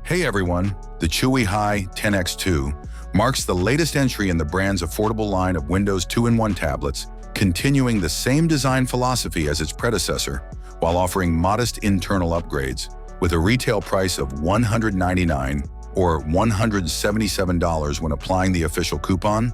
Hey everyone, the Chuwi Hi10 X2 marks the latest entry in the brand's affordable line of Windows 2-in-1 tablets, continuing the same design philosophy as its predecessor, while offering modest internal upgrades. With a retail price of $199 or $177 when applying the official coupon,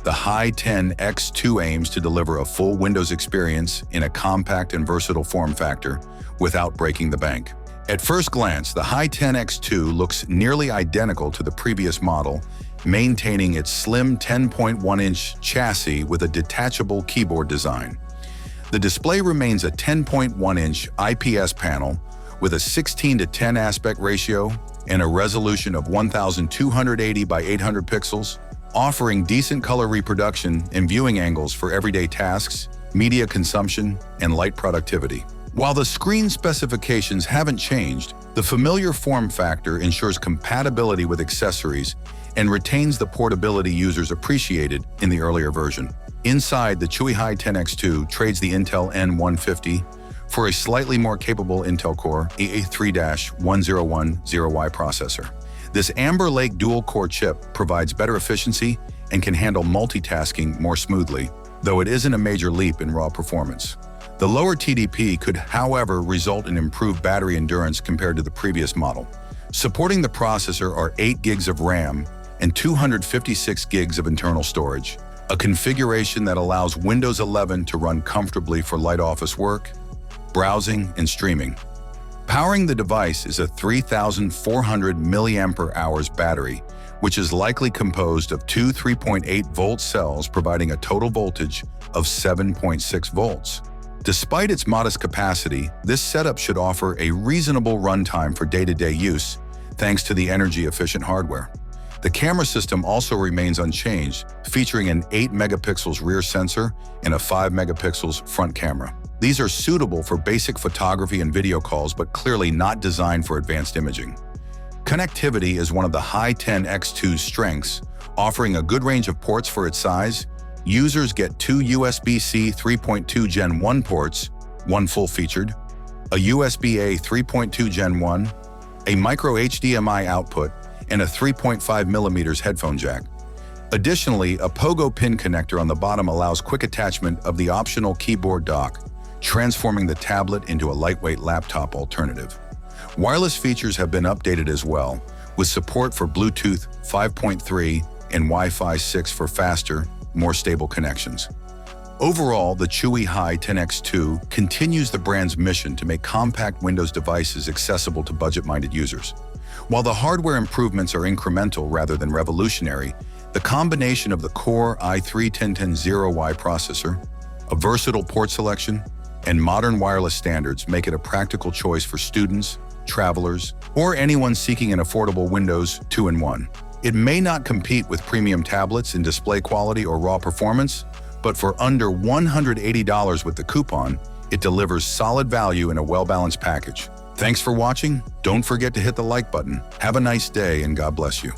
the Hi10 X2 aims to deliver a full Windows experience in a compact and versatile form factor without breaking the bank. At first glance, the Hi10 X2 looks nearly identical to the previous model, maintaining its slim 10.1-inch chassis with a detachable keyboard design. The display remains a 10.1-inch IPS panel with a 16:10 aspect ratio and a resolution of 1280 by 800 pixels, offering decent color reproduction and viewing angles for everyday tasks, media consumption, and light productivity. While the screen specifications haven't changed, the familiar form factor ensures compatibility with accessories and retains the portability users appreciated in the earlier version. Inside, the Chuwi Hi10 X2 trades the Intel N150 for a slightly more capable Intel Core i3-1010Y processor. This Amber Lake dual-core chip provides better efficiency and can handle multitasking more smoothly, though it isn't a major leap in raw performance. The lower TDP could, however, result in improved battery endurance compared to the previous model. Supporting the processor are 8 gigs of RAM and 256 gigs of internal storage, a configuration that allows Windows 11 to run comfortably for light office work, browsing, and streaming. Powering the device is a 3,400 mAh battery, which is likely composed of two 3.8-volt cells providing a total voltage of 7.6 volts. Despite its modest capacity, this setup should offer a reasonable runtime for day-to-day use, thanks to the energy-efficient hardware. The camera system also remains unchanged, featuring an 8-megapixels rear sensor and a 5-megapixels front camera. These are suitable for basic photography and video calls, but clearly not designed for advanced imaging. Connectivity is one of the Hi10 X2's strengths, offering a good range of ports for its size. Users get two USB-C 3.2 Gen 1 ports, one full-featured, a USB-A 3.2 Gen 1, a micro HDMI output, and a 3.5mm headphone jack. Additionally, a pogo pin connector on the bottom allows quick attachment of the optional keyboard dock, transforming the tablet into a lightweight laptop alternative. Wireless features have been updated as well, with support for Bluetooth 5.3 and Wi-Fi 6 for faster, more stable connections. Overall, the Chuwi Hi10 X2 continues the brand's mission to make compact Windows devices accessible to budget-minded users. While the hardware improvements are incremental rather than revolutionary, the combination of the Core i3-1010Y processor, a versatile port selection, and modern wireless standards make it a practical choice for students, travelers, or anyone seeking an affordable Windows 2-in-1. It may not compete with premium tablets in display quality or raw performance, but for under $180 with the coupon, it delivers solid value in a well-balanced package. Thanks for watching. Don't forget to hit the like button. Have a nice day and God bless you.